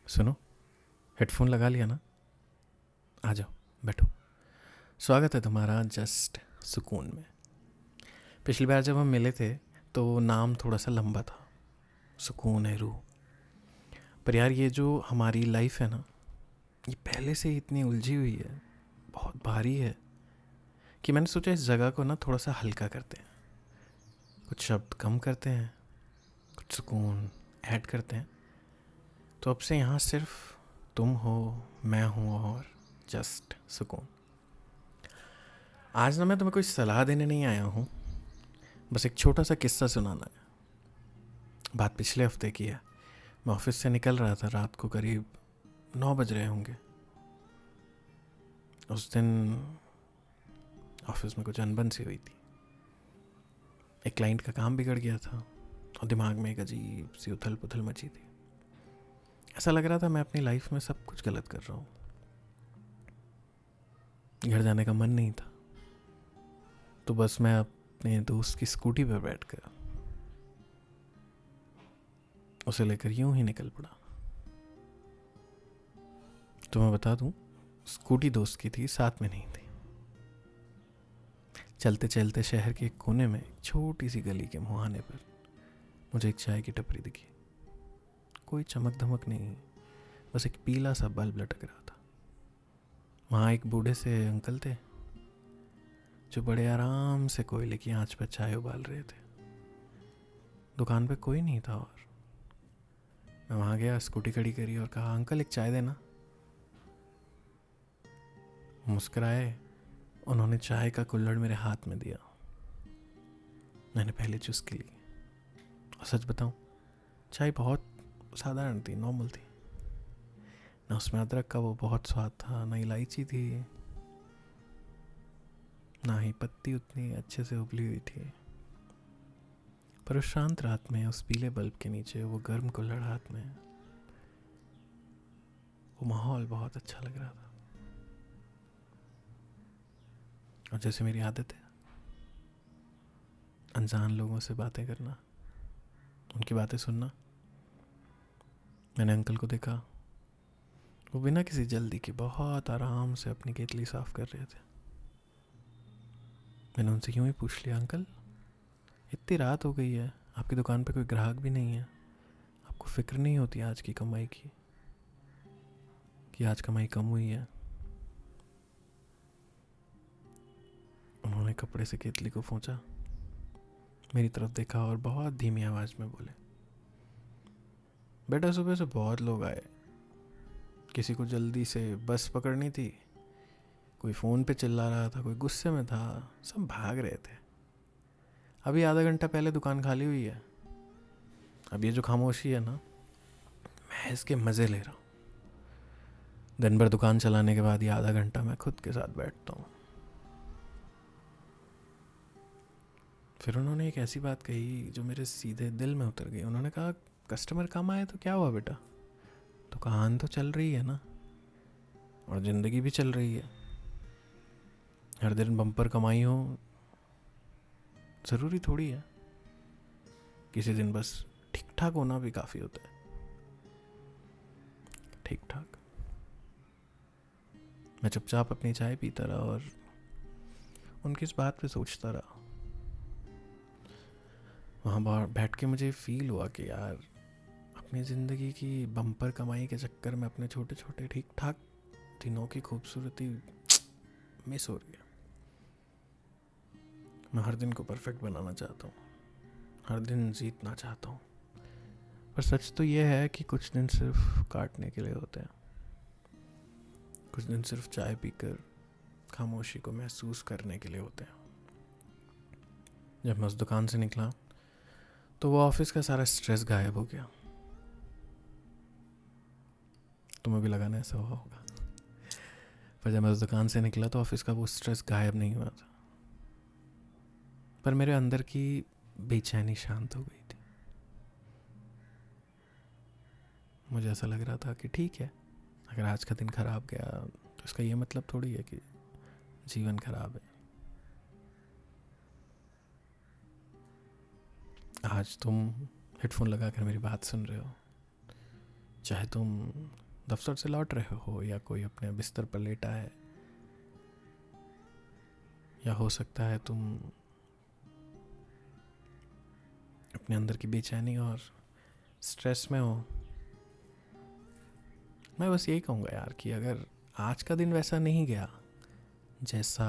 सुनो, हेडफोन लगा लिया ना? आ जाओ, बैठो। स्वागत है तुम्हारा जस्ट सुकून में। पिछली बार जब हम मिले थे तो नाम थोड़ा सा लंबा था, सुकून है रूह। पर यार ये जो हमारी लाइफ है ना, ये पहले से ही इतनी उलझी हुई है, बहुत भारी है कि मैंने सोचा इस जगह को ना थोड़ा सा हल्का करते हैं। कुछ शब्द कम करते हैं, कुछ सुकून ऐड करते हैं। तो अब से यहाँ सिर्फ तुम हो, मैं हूँ और जस्ट सुकून। आज ना मैं तुम्हें कोई सलाह देने नहीं आया हूँ, बस एक छोटा सा किस्सा सुनाना है। बात पिछले हफ्ते की है। मैं ऑफिस से निकल रहा था, रात को करीब 9 बज रहे होंगे। उस दिन ऑफिस में कुछ अनबन सी हुई थी। एक क्लाइंट का काम बिगड़ गया था और दिमाग में एक अजीब सी उथल पुथल मची थी। ऐसा लग रहा था मैं अपनी लाइफ में सब कुछ गलत कर रहा हूँ। घर जाने का मन नहीं था, तो बस मैं अपने दोस्त की स्कूटी पर बैठकर उसे लेकर यूं ही निकल पड़ा। तो मैं बता दूं, स्कूटी दोस्त की थी, साथ में नहीं थी। चलते चलते शहर के एक कोने में एक छोटी सी गली के मुहाने पर मुझे एक चाय की टपरी दिखी। कोई चमक धमक नहीं, बस एक पीला सा बल्ब लटक रहा था। वहाँ एक बूढ़े से अंकल थे जो बड़े आराम से कोयले की आंच पर चाय उबाल रहे थे। दुकान पे कोई नहीं था और मैं वहाँ गया, स्कूटी खड़ी करी और कहा, अंकल एक चाय देना। मुस्कुराए, उन्होंने चाय का कुल्हड़ मेरे हाथ में दिया। मैंने पहले चुस्की ली और सच बताऊं, चाय बहुत साधारण थी, नॉर्मल थी। ना उसमें अदरक का वो बहुत स्वाद था, ना इलायची थी, ना ही पत्ती उतनी अच्छे से उबली हुई थी। पर उस शांत रात में, उस पीले बल्ब के नीचे, वो गर्म कुल्हड़ हाथ में, वो माहौल बहुत अच्छा लग रहा था। और जैसे मेरी आदत है, अनजान लोगों से बातें करना, उनकी बातें सुनना, मैंने अंकल को देखा। वो बिना किसी जल्दी के बहुत आराम से अपनी केतली साफ कर रहे थे। मैंने उनसे यूं ही पूछ लिया, अंकल इतनी रात हो गई है, आपकी दुकान पे कोई ग्राहक भी नहीं है, आपको फिक्र नहीं होती आज की कमाई की, कि आज कमाई कम हुई है? उन्होंने कपड़े से केतली को पोंछा, मेरी तरफ देखा और बहुत धीमी आवाज में बोले, बेटा सुबह से बहुत लोग आए, किसी को जल्दी से बस पकड़नी थी, कोई फ़ोन पे चिल्ला रहा था, कोई गुस्से में था, सब भाग रहे थे। अभी आधा घंटा पहले दुकान खाली हुई है। अब ये जो खामोशी है ना, मैं इसके मज़े ले रहा हूँ। दिन भर दुकान चलाने के बाद ये आधा घंटा मैं खुद के साथ बैठता हूँ। फिर उन्होंने एक ऐसी बात कही जो मेरे सीधे दिल में उतर गई। उन्होंने कहा, कस्टमर कम आए तो क्या हुआ बेटा, दुकान तो चल रही है ना, और ज़िंदगी भी चल रही है। हर दिन बम्पर कमाई हो ज़रूरी थोड़ी है, किसी दिन बस ठीक ठाक होना भी काफ़ी होता है। ठीक ठाक। मैं चुपचाप अपनी चाय पीता रहा और उनकी इस बात पे सोचता रहा। वहाँ बाहर बैठ के मुझे फील हुआ कि यार, अपनी ज़िंदगी की बम्पर कमाई के चक्कर में अपने छोटे छोटे ठीक ठाक दिनों की खूबसूरती मिस हो रही है। मैं हर दिन को परफेक्ट बनाना चाहता हूँ, हर दिन जीतना चाहता हूँ, पर सच तो यह है कि कुछ दिन सिर्फ काटने के लिए होते हैं। कुछ दिन सिर्फ चाय पीकर खामोशी को महसूस करने के लिए होते हैं। जब मैं उस दुकान से निकला तो वो ऑफिस का सारा स्ट्रेस गायब हो गया। तुम्हें भी लगा ना ऐसा हुआ होगा। पर जब मैं उस दुकान से निकला तो ऑफिस का वो स्ट्रेस गायब नहीं हुआ था, पर मेरे अंदर की बेचैनी शांत हो गई थी। मुझे ऐसा लग रहा था कि ठीक है, अगर आज का दिन खराब गया तो इसका ये मतलब थोड़ी है कि जीवन खराब है। आज तुम हेडफोन लगा कर मेरी बात सुन रहे हो, चाहे तुम दफ्तर से लौट रहे हो या कोई अपने बिस्तर पर लेटा है, या हो सकता है तुम अपने अंदर की बेचैनी और स्ट्रेस में हो। मैं बस यही कहूँगा यार कि अगर आज का दिन वैसा नहीं गया जैसा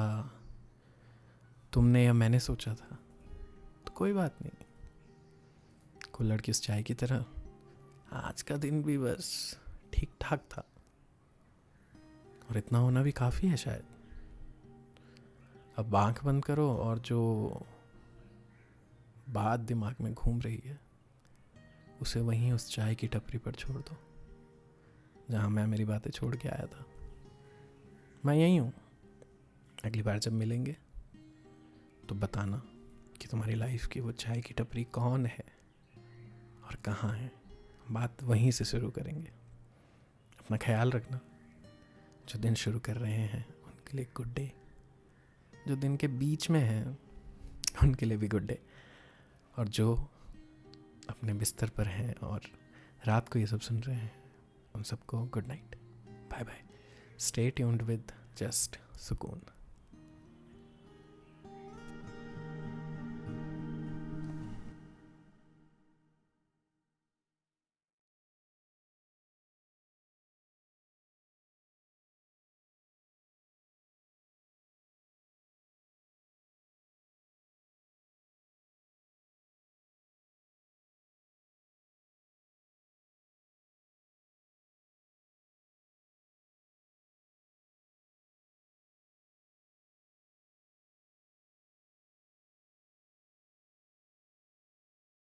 तुमने या मैंने सोचा था, तो कोई बात नहीं। कुल्हड़ की उस चाय की तरह आज का दिन भी बस ठीक ठाक था, और इतना होना भी काफ़ी है शायद। अब आँख बंद करो और जो बात दिमाग में घूम रही है उसे वहीं उस चाय की टपरी पर छोड़ दो जहाँ मैं मेरी बातें छोड़ के आया था। मैं यहीं हूँ। अगली बार जब मिलेंगे तो बताना कि तुम्हारी लाइफ की वो चाय की टपरी कौन है और कहाँ है। बात वहीं से शुरू करेंगे। अपना ख्याल रखना। जो दिन शुरू कर रहे हैं उनके लिए गुड डे, जो दिन के बीच में हैं उनके लिए भी गुड डे, और जो अपने बिस्तर पर हैं और रात को ये सब सुन रहे हैं उन सबको good night. Bye bye. Stay tuned with just सुकून।